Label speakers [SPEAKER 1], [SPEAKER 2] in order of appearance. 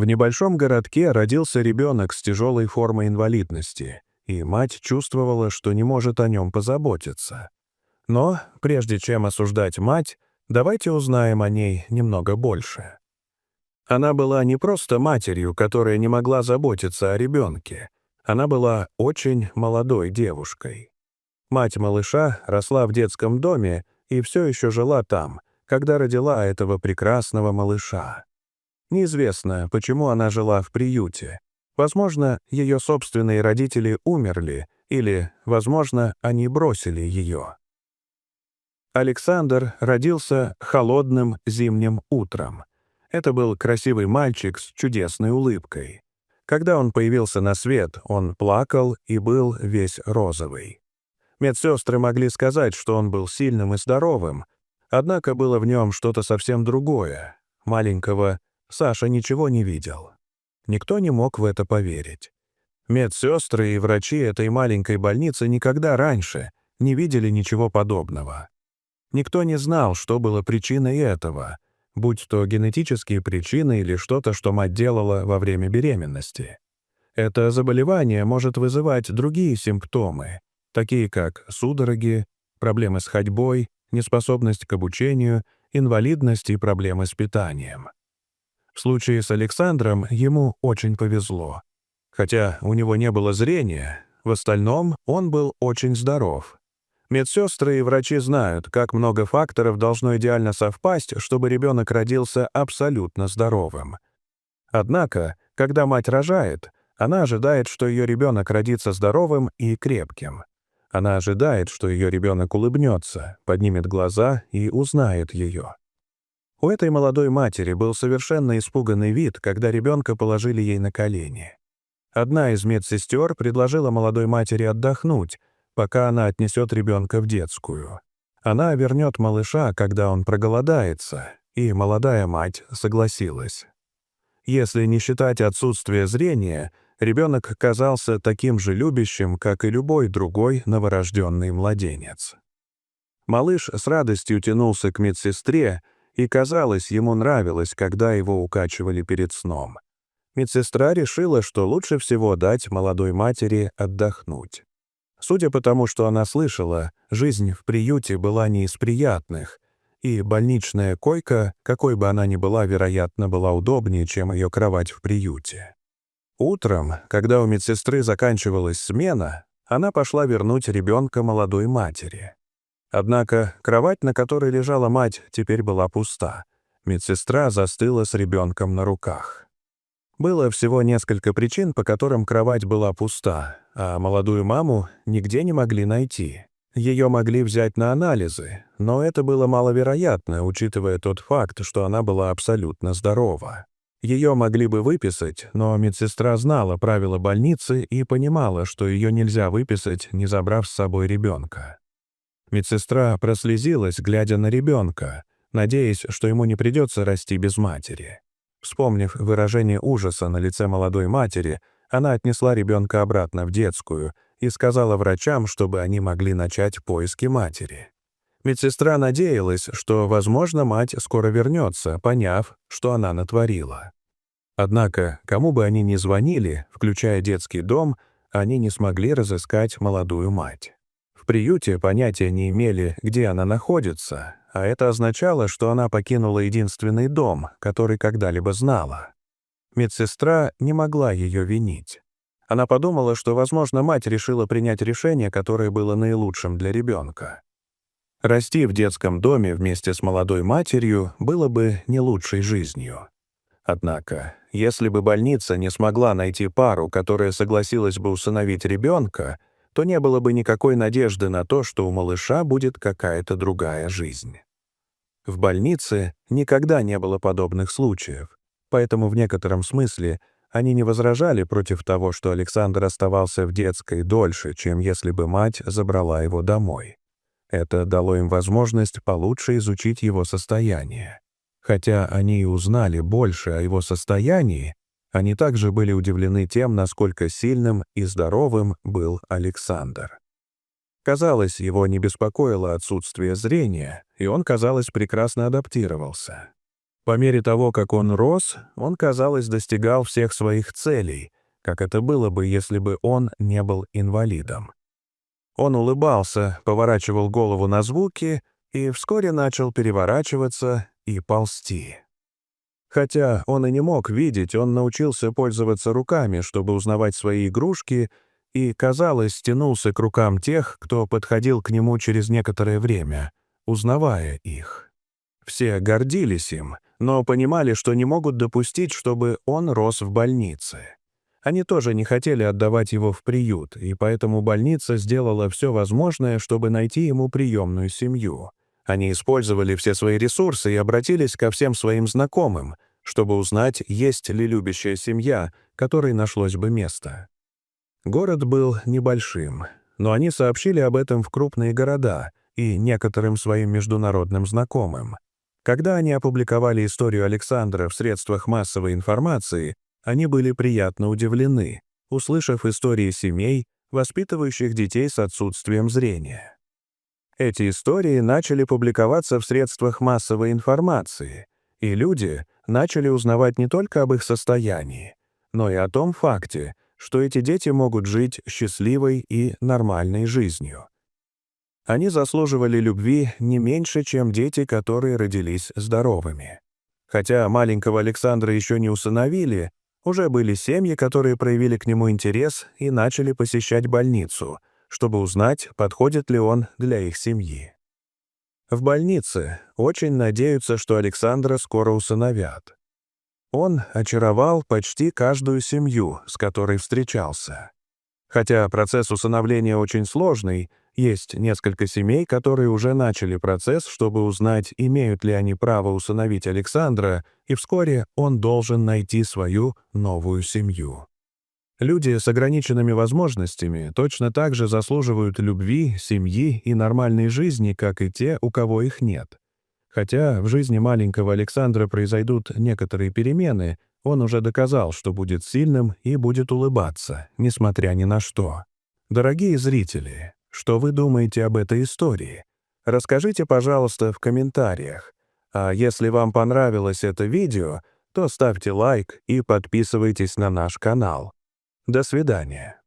[SPEAKER 1] В небольшом городке родился ребенок с тяжелой формой инвалидности, и мать чувствовала, что не может о нем позаботиться. Но, прежде чем осуждать мать, давайте узнаем о ней немного больше. Она была не просто матерью, которая не могла заботиться о ребенке. Она была очень молодой девушкой. Мать малыша росла в детском доме и все еще жила там, когда родила этого прекрасного малыша. Неизвестно, почему она жила в приюте. Возможно, ее собственные родители умерли, или, возможно, они бросили ее. Александр родился холодным зимним утром. Это был красивый мальчик с чудесной улыбкой. Когда он появился на свет, он плакал и был весь розовый. Медсестры могли сказать, что он был сильным и здоровым, однако было в нем что-то совсем другое. Маленького Саша ничего не видел. Никто не мог в это поверить. Медсестры и врачи этой маленькой больницы никогда раньше не видели ничего подобного. Никто не знал, что было причиной этого, будь то генетические причины или что-то, что мать делала во время беременности. Это заболевание может вызывать другие симптомы, такие как судороги, проблемы с ходьбой, неспособность к обучению, инвалидность и проблемы с питанием. В случае с Александром ему очень повезло. Хотя у него не было зрения, в остальном он был очень здоров. Медсестры и врачи знают, как много факторов должно идеально совпасть, чтобы ребенок родился абсолютно здоровым. Однако, когда мать рожает, она ожидает, что ее ребенок родится здоровым и крепким. Она ожидает, что ее ребенок улыбнется, поднимет глаза и узнает ее. У этой молодой матери был совершенно испуганный вид, когда ребенка положили ей на колени. Одна из медсестер предложила молодой матери отдохнуть, пока она отнесет ребенка в детскую. Она вернет малыша, когда он проголодается, и молодая мать согласилась. Если не считать отсутствие зрения, ребенок казался таким же любящим, как и любой другой новорожденный младенец. Малыш с радостью тянулся к медсестре, и, казалось, ему нравилось, когда его укачивали перед сном. Медсестра решила, что лучше всего дать молодой матери отдохнуть. Судя по тому, что она слышала, жизнь в приюте была не из приятных, и больничная койка, какой бы она ни была, вероятно, была удобнее, чем ее кровать в приюте. Утром, когда у медсестры заканчивалась смена, она пошла вернуть ребенка молодой матери. Однако кровать, на которой лежала мать, теперь была пуста. Медсестра застыла с ребенком на руках. Было всего несколько причин, по которым кровать была пуста, а молодую маму нигде не могли найти. Ее могли взять на анализы, но это было маловероятно, учитывая тот факт, что она была абсолютно здорова. Ее могли бы выписать, но медсестра знала правила больницы и понимала, что ее нельзя выписать, не забрав с собой ребенка. Медсестра прослезилась, глядя на ребенка, надеясь, что ему не придется расти без матери. Вспомнив выражение ужаса на лице молодой матери, она отнесла ребенка обратно в детскую и сказала врачам, чтобы они могли начать поиски матери. Медсестра надеялась, что, возможно, мать скоро вернется, поняв, что она натворила. Однако, кому бы они ни звонили, включая детский дом, они не смогли разыскать молодую мать. В приюте понятия не имели, где она находится, а это означало, что она покинула единственный дом, который когда-либо знала. Медсестра не могла ее винить. Она подумала, что, возможно, мать решила принять решение, которое было наилучшим для ребенка. Расти в детском доме вместе с молодой матерью было бы не лучшей жизнью. Однако, если бы больница не смогла найти пару, которая согласилась бы усыновить ребенка, то не было бы никакой надежды на то, что у малыша будет какая-то другая жизнь. В больнице никогда не было подобных случаев, поэтому в некотором смысле они не возражали против того, что Александр оставался в детской дольше, чем если бы мать забрала его домой. Это дало им возможность получше изучить его состояние. Хотя они и узнали больше о его состоянии, они также были удивлены тем, насколько сильным и здоровым был Александр. Казалось, его не беспокоило отсутствие зрения, и он, казалось, прекрасно адаптировался. По мере того, как он рос, он, казалось, достигал всех своих целей, как это было бы, если бы он не был инвалидом. Он улыбался, поворачивал голову на звуки и вскоре начал переворачиваться и ползти. Хотя он и не мог видеть, он научился пользоваться руками, чтобы узнавать свои игрушки, и, казалось, тянулся к рукам тех, кто подходил к нему через некоторое время, узнавая их. Все гордились им, но понимали, что не могут допустить, чтобы он рос в больнице. Они тоже не хотели отдавать его в приют, и поэтому больница сделала все возможное, чтобы найти ему приемную семью. Они использовали все свои ресурсы и обратились ко всем своим знакомым, чтобы узнать, есть ли любящая семья, которой нашлось бы место. Город был небольшим, но они сообщили об этом в крупные города и некоторым своим международным знакомым. Когда они опубликовали историю Александра в средствах массовой информации, они были приятно удивлены, услышав истории семей, воспитывающих детей с отсутствием зрения. Эти истории начали публиковаться в средствах массовой информации, и люди начали узнавать не только об их состоянии, но и о том факте, что эти дети могут жить счастливой и нормальной жизнью. Они заслуживали любви не меньше, чем дети, которые родились здоровыми. Хотя маленького Александра еще не усыновили, уже были семьи, которые проявили к нему интерес и начали посещать больницу, чтобы узнать, подходит ли он для их семьи. В больнице очень надеются, что Александра скоро усыновят. Он очаровал почти каждую семью, с которой встречался. Хотя процесс усыновления очень сложный, есть несколько семей, которые уже начали процесс, чтобы узнать, имеют ли они право усыновить Александра, и вскоре он должен найти свою новую семью. Люди с ограниченными возможностями точно так же заслуживают любви, семьи и нормальной жизни, как и те, у кого их нет. Хотя в жизни маленького Александра произойдут некоторые перемены, он уже доказал, что будет сильным и будет улыбаться, несмотря ни на что. Дорогие зрители, что вы думаете об этой истории? Расскажите, пожалуйста, в комментариях. А если вам понравилось это видео, то ставьте лайк и подписывайтесь на наш канал. До свидания.